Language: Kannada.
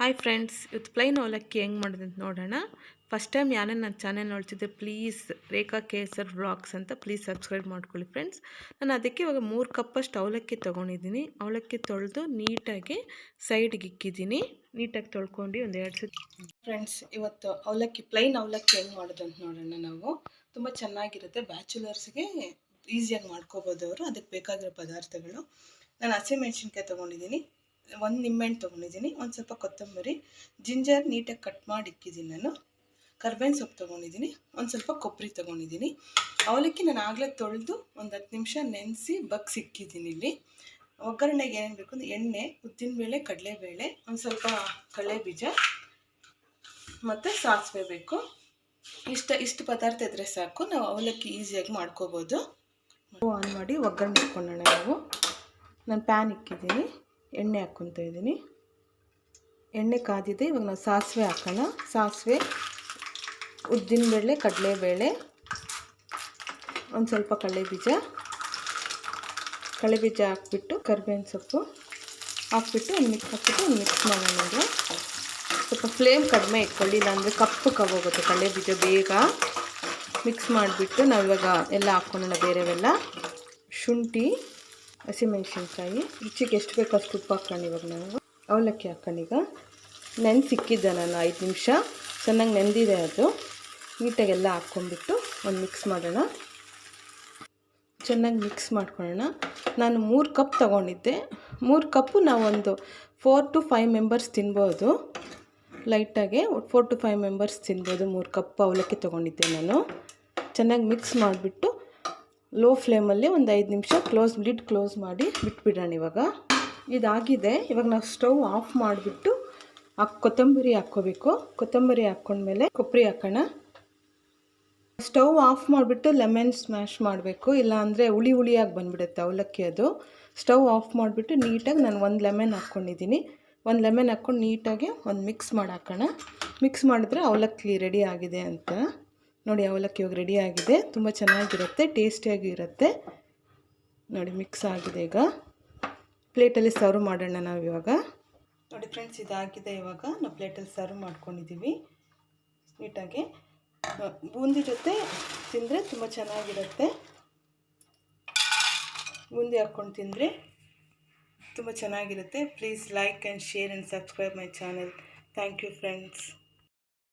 ಹಾಯ್ ಫ್ರೆಂಡ್ಸ್, ಇವತ್ತು ಪ್ಲೈನ್ ಅವಲಕ್ಕಿ ಹೆಂಗೆ ಮಾಡೋದು ಅಂತ ನೋಡೋಣ. ಫಸ್ಟ್ ಟೈಮ್ ಯಾರೇ ನನ್ನ ಚಾನೆಲ್ ನೋಡ್ತಿದ್ದೆ ಪ್ಲೀಸ್ ರೇಖಾ ಕೇಸರ್ ವ್ಲಾಗ್ಸ್ ಅಂತ ಪ್ಲೀಸ್ ಸಬ್ಸ್ಕ್ರೈಬ್ ಮಾಡ್ಕೊಳ್ಳಿ ಫ್ರೆಂಡ್ಸ್. ನಾನು ಅದಕ್ಕೆ ಇವಾಗ 3 ಕಪ್ಪಷ್ಟು ಅವಲಕ್ಕಿ ತೊಗೊಂಡಿದ್ದೀನಿ. ಅವಲಕ್ಕಿ ತೊಳೆದು ನೀಟಾಗಿ ಸೈಡ್ಗೆ ಇಕ್ಕಿದ್ದೀನಿ. ನೀಟಾಗಿ ತೊಳ್ಕೊಂಡು ಒಂದು 2 ಸತಿ. ಫ್ರೆಂಡ್ಸ್, ಇವತ್ತು ಅವಲಕ್ಕಿ ಪ್ಲೈನ್ ಅವಲಕ್ಕಿ ಹೆಂಗೆ ಮಾಡೋದು ಅಂತ ನೋಡೋಣ. ನಾವು ತುಂಬ ಚೆನ್ನಾಗಿರುತ್ತೆ, ಬ್ಯಾಚುಲರ್ಸ್ಗೆ ಈಸಿಯಾಗಿ ಮಾಡ್ಕೋಬೋದು ಅವರು. ಅದಕ್ಕೆ ಬೇಕಾಗಿರೋ ಪದಾರ್ಥಗಳು: ನಾನು ಹಸಿಮೆಣ್ಸಿನ್ಕಾಯಿ ತೊಗೊಂಡಿದ್ದೀನಿ, 1 ನಿಂಬೆಹಣ್ಣು ತೊಗೊಂಡಿದ್ದೀನಿ, ಒಂದು ಸ್ವಲ್ಪ ಕೊತ್ತಂಬರಿ, ಜಿಂಜರ್ ನೀಟಾಗಿ ಕಟ್ ಮಾಡಿ ಇಕ್ಕಿದ್ದೀನಿ. ನಾನು ಕರ್ಬೇವಿನ ಸೊಪ್ಪು ತೊಗೊಂಡಿದ್ದೀನಿ, ಒಂದು ಸ್ವಲ್ಪ ಕೊಬ್ಬರಿ ತೊಗೊಂಡಿದ್ದೀನಿ. ಅವಲಕ್ಕಿ ನಾನು ಆಗಲೇ ತೊಳೆದು ಒಂದು 10 ನಿಮಿಷ ನೆನೆಸಿ ಇಕ್ಕಿದ್ದೀನಿ. ಇಲ್ಲಿ ಒಗ್ಗರಣೆಗೆ ಏನೇನು ಬೇಕು ಅಂದರೆ ಎಣ್ಣೆ, ಉದ್ದಿನಬೇಳೆ, ಕಡಲೆಬೇಳೆ, ಒಂದು ಸ್ವಲ್ಪ ಕಡಲೆಬೀಜ ಮತ್ತು ಸಾಸಿವೆ ಬೇಕು. ಇಷ್ಟು ಪದಾರ್ಥ ಇದ್ದರೆ ಸಾಕು, ನಾವು ಅವಲಕ್ಕಿ ಈಸಿಯಾಗಿ ಮಾಡ್ಕೋಬೋದು. ಆನ್ ಮಾಡಿ ಒಗ್ಗರಣೆ ಇಟ್ಕೊಳ್ಳೋಣ. ನಾನು ಪ್ಯಾನ್ ಇಕ್ಕಿದ್ದೀನಿ, ಎಣ್ಣೆ ಹಾಕ್ಕೊತಾ ಇದ್ದೀನಿ. ಎಣ್ಣೆ ಕಾದಿದೆ, ಇವಾಗ ನಾವು ಸಾಸಿವೆ ಹಾಕೋಣ. ಸಾಸಿವೆ, ಉದ್ದಿನಬೇಳೆ, ಕಡಲೆಬೇಳೆ, ಒಂದು ಸ್ವಲ್ಪ ಕಡಲೆಬೀಜ ಹಾಕ್ಬಿಟ್ಟು ಕರ್ಬೇವಿನ ಸೊಪ್ಪು ಹಾಕ್ಬಿಟ್ಟು ಒಂದು ಮಿಕ್ಸ್ ಮಾಡೋಣ. ಅಂದರೆ ಸ್ವಲ್ಪ ಫ್ಲೇಮ್ ಕಡಿಮೆ ಇಟ್ಕೊಳ್ಳಿ, ಇಲ್ಲಾಂದರೆ ಕಪ್ಪು ಕಬೋಗುತ್ತೆ ಕಡಲೆಬೀಜ. ಬೇಗ ಮಿಕ್ಸ್ ಮಾಡಿಬಿಟ್ಟು ನಾವಿವಾಗ ಎಲ್ಲ ಹಾಕ್ಕೊಳ್ಳೋಣ. ಬೇರೆವೆಲ್ಲ ಶುಂಠಿ, ಹಸಿಮೆಣ್ಸಿನ್ಕಾಯಿ, ರುಚಿಗೆ ಎಷ್ಟು ಬೇಕೋ ಅಷ್ಟು ಉಪ್ಪು ಹಾಕ್ಕೊಂಡು ಇವಾಗ ನಾವು ಅವಲಕ್ಕಿ ಹಾಕ್ಕೊಂಡು ಈಗ ನೆನೆಸಿಕ್ಕಿದ್ದೆ ನಾನು 5 ನಿಮಿಷ. ಚೆನ್ನಾಗಿ ನೆಂದಿದೆ ಅದು. ನೀಟಾಗೆಲ್ಲ ಹಾಕ್ಕೊಂಡ್ಬಿಟ್ಟು ಒಂದು ಮಿಕ್ಸ್ ಮಾಡೋಣ. ಚೆನ್ನಾಗಿ ಮಿಕ್ಸ್ ಮಾಡ್ಕೊಳ್ಳೋಣ. ನಾನು 3 ಕಪ್ ತೊಗೊಂಡಿದ್ದೆ. 3 ಕಪ್ಪು ನಾವೊಂದು 4 to 5 ಮೆಂಬರ್ಸ್ ತಿನ್ಬೋದು. ಲೈಟಾಗೆ 4 to 5 ಮೆಂಬರ್ಸ್ ತಿನ್ಬೋದು. 3 ಕಪ್ ಅವಲಕ್ಕಿ ತೊಗೊಂಡಿದ್ದೆ ನಾನು. ಚೆನ್ನಾಗಿ ಮಿಕ್ಸ್ ಮಾಡಿಬಿಟ್ಟು ಲೋ ಫ್ಲೇಮಲ್ಲಿ ಒಂದು 5 ನಿಮಿಷ ಲಿಡ್ ಕ್ಲೋಸ್ ಮಾಡಿ ಬಿಟ್ಬಿಡೋಣ. ಇವಾಗ ಇದಾಗಿದೆ. ಇವಾಗ ನಾವು ಸ್ಟವ್ ಆಫ್ ಮಾಡಿಬಿಟ್ಟು ಕೊತ್ತಂಬರಿ ಹಾಕ್ಕೋಬೇಕು. ಕೊತ್ತಂಬರಿ ಹಾಕ್ಕೊಂಡ್ಮೇಲೆ ಕೊಬ್ಬರಿ ಹಾಕೋಣ. ಸ್ಟವ್ ಆಫ್ ಮಾಡಿಬಿಟ್ಟು ಲೆಮನ್ ಸ್ಮ್ಯಾಶ್ ಮಾಡಬೇಕು, ಇಲ್ಲಾಂದರೆ ಹುಳಿಯಾಗಿ ಬಂದುಬಿಡುತ್ತೆ ಅವಲಕ್ಕಿ ಅದು. ಸ್ಟವ್ ಆಫ್ ಮಾಡಿಬಿಟ್ಟು ನೀಟಾಗಿ ನಾನು 1 ಲೆಮನ್ ಹಾಕ್ಕೊಂಡಿದ್ದೀನಿ. 1 ಲೆಮನ್ ಹಾಕ್ಕೊಂಡು ನೀಟಾಗಿ ಒಂದು ಮಿಕ್ಸ್ ಮಾಡಿ ಹಾಕೋಣ. ಮಿಕ್ಸ್ ಮಾಡಿದ್ರೆ ಅವಲಕ್ಕಿ ರೆಡಿ ಆಗಿದೆ ಅಂತ. ನೋಡಿ, ಅವಲಕ್ಕಿ ಇವಾಗ ರೆಡಿ ಆಗಿದೆ. ತುಂಬ ಚೆನ್ನಾಗಿರುತ್ತೆ, ಟೇಸ್ಟಿಯಾಗಿ ಇರುತ್ತೆ. ನೋಡಿ, ಮಿಕ್ಸ್ ಆಗಿದೆ. ಈಗ ಪ್ಲೇಟಲ್ಲಿ ಸರ್ವ್ ಮಾಡೋಣ ನಾವು ಇವಾಗ. ನೋಡಿ ಫ್ರೆಂಡ್ಸ್, ಇದಾಗಿದೆ. ಇವಾಗ ನಾವು ಪ್ಲೇಟಲ್ಲಿ ಸರ್ವ್ ಮಾಡ್ಕೊಂಡಿದ್ದೀವಿ. ನೀಟಾಗಿ ಬೂಂದಿ ಜೊತೆ ತಿಂದರೆ ತುಂಬ ಚೆನ್ನಾಗಿರುತ್ತೆ. ಬೂಂದಿ ಹಾಕ್ಕೊಂಡು ತಿಂದರೆ ತುಂಬ ಚೆನ್ನಾಗಿರುತ್ತೆ. Please like and share and subscribe my channel. Thank you friends.